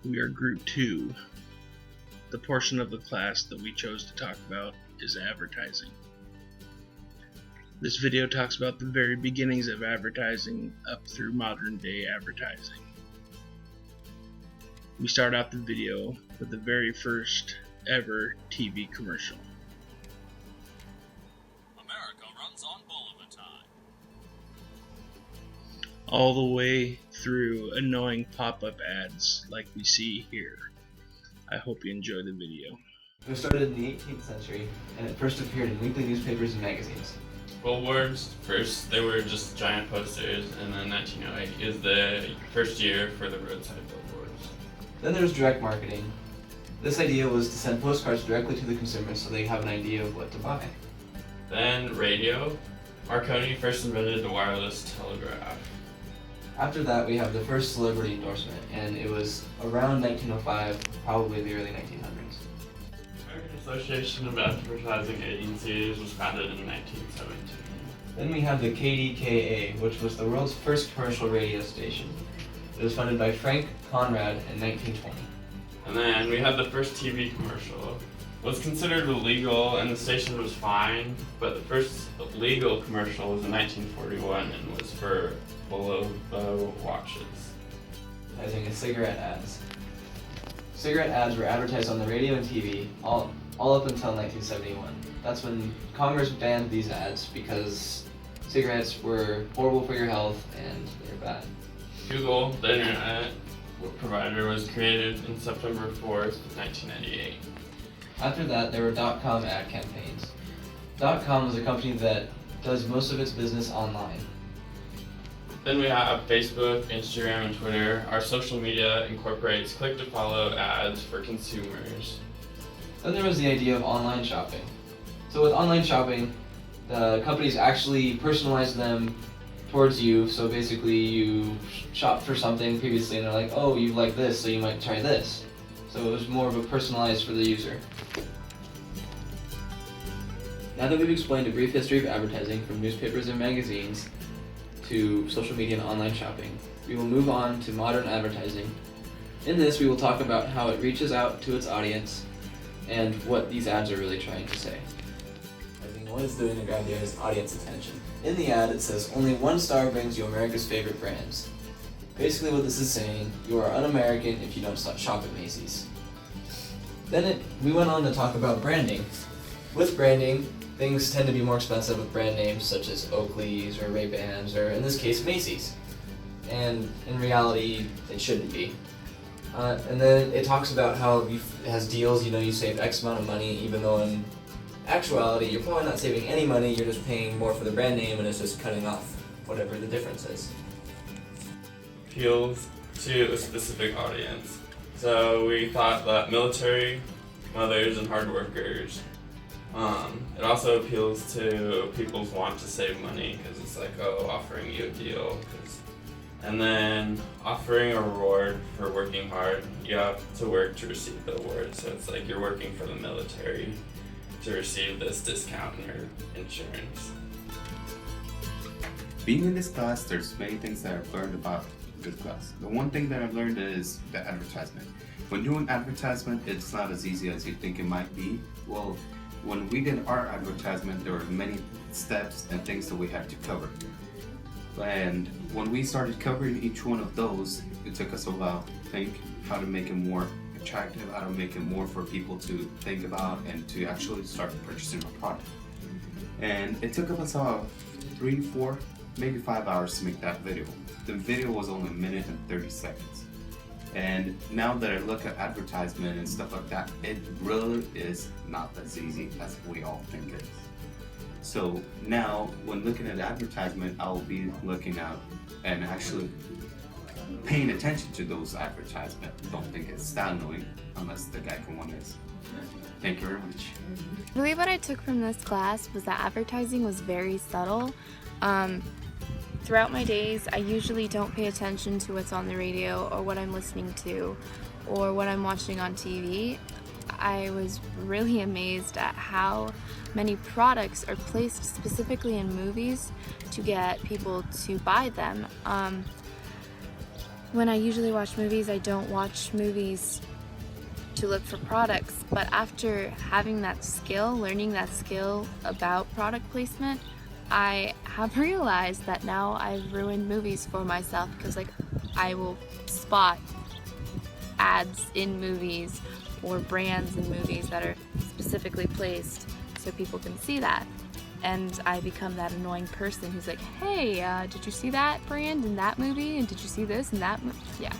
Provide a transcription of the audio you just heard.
We are Group 2. The portion of the class that we chose to talk about is advertising. This video talks about the very beginnings of advertising up through modern day advertising. We start out the video with the very first ever TV commercial. America runs on Bulliver time. All the way through annoying pop-up ads like we see here. I hope you enjoy the video. It was started in the 18th century, and it first appeared in weekly newspapers and magazines. Billboards, first they were just giant posters, and then 1908 is the first year for the roadside billboards. Then there was direct marketing. This idea was to send postcards directly to the consumer so they have an idea of what to buy. Then radio. Marconi first invented the wireless telegraph. After that, we have the first celebrity endorsement, and it was around 1905, probably the early 1900s. American Association of Advertising Agencies was founded in 1917. Then we have the KDKA, which was the world's first commercial radio station. It was funded by Frank Conrad in 1920. And then we had the first TV commercial. It was considered illegal and the station was fine, but the first legal commercial was in 1941 and was for Bulliver watches. Advertising is cigarette ads. Cigarette ads were advertised on the radio and TV all up until 1971. That's when Congress banned these ads because cigarettes were horrible for your health and they're bad. Google, the internet provider, was created in September 4th, 1998. After that, there were .com ad campaigns. .com was a company that does most of its business online. Then we have Facebook, Instagram, and Twitter. Our social media incorporates click-to-follow ads for consumers. Then there was the idea of online shopping. So with online shopping, the companies actually personalize them towards you. So basically you shopped for something previously and they're like, oh, you like this, so you might try this. So it was more of a personalized for the user. Now that we've explained a brief history of advertising from newspapers and magazines to social media and online shopping, we will move on to modern advertising. In this, we will talk about how it reaches out to its audience and what these ads are really trying to say. What it's doing to grab the audience attention. In the ad, it says, only one star brings you America's favorite brands. Basically what this is saying, you are un-American if you don't shop at Macy's. Then we went on to talk about branding. With branding, things tend to be more expensive with brand names such as Oakley's or Ray-Bans or in this case Macy's. And in reality, it shouldn't be. And then it talks about how it has deals, you save X amount of money, even though in actuality, you're probably not saving any money, you're just paying more for the brand name and it's just cutting off whatever the difference is. Appeals to a specific audience. So we thought that military, mothers, and hard workers. It also appeals to people's want to save money because it's like, oh, offering you a deal. And then offering a reward for working hard. You have to work to receive the award. So it's like you're working for the military to receive this discount in your insurance. Being in this class, there's many things that I've learned about this class. The one thing that I've learned is the advertisement. When doing advertisement, it's not as easy as you think it might be. Well, when we did our advertisement, there were many steps and things that we had to cover. And when we started covering each one of those, it took us a while to think how to make it more attractive, how to make it more for people to think about and to actually start purchasing our product. And it took us 3, 4, maybe 5 hours to make that video. The video was only a minute and 30 seconds. And now that I look at advertisement and stuff like that, it really is not as easy as we all think it is. So now, when looking at advertisement, I'll be looking out and actually paying attention to those advertisements. Don't think it's that annoying unless the Geico one is. Thank you very much. I believe what I took from this class was that advertising was very subtle. Throughout my days, I usually don't pay attention to what's on the radio or what I'm listening to or what I'm watching on TV. I was really amazed at how many products are placed specifically in movies to get people to buy them. when I usually watch movies, I don't watch movies to look for products, but after having that skill, learning that skill about product placement, I have realized that now I've ruined movies for myself, because like I will spot ads in movies or brands in movies that are specifically placed so people can see that, and I become that annoying person who's like, hey, did you see that brand in that movie, and did you see this in that yeah.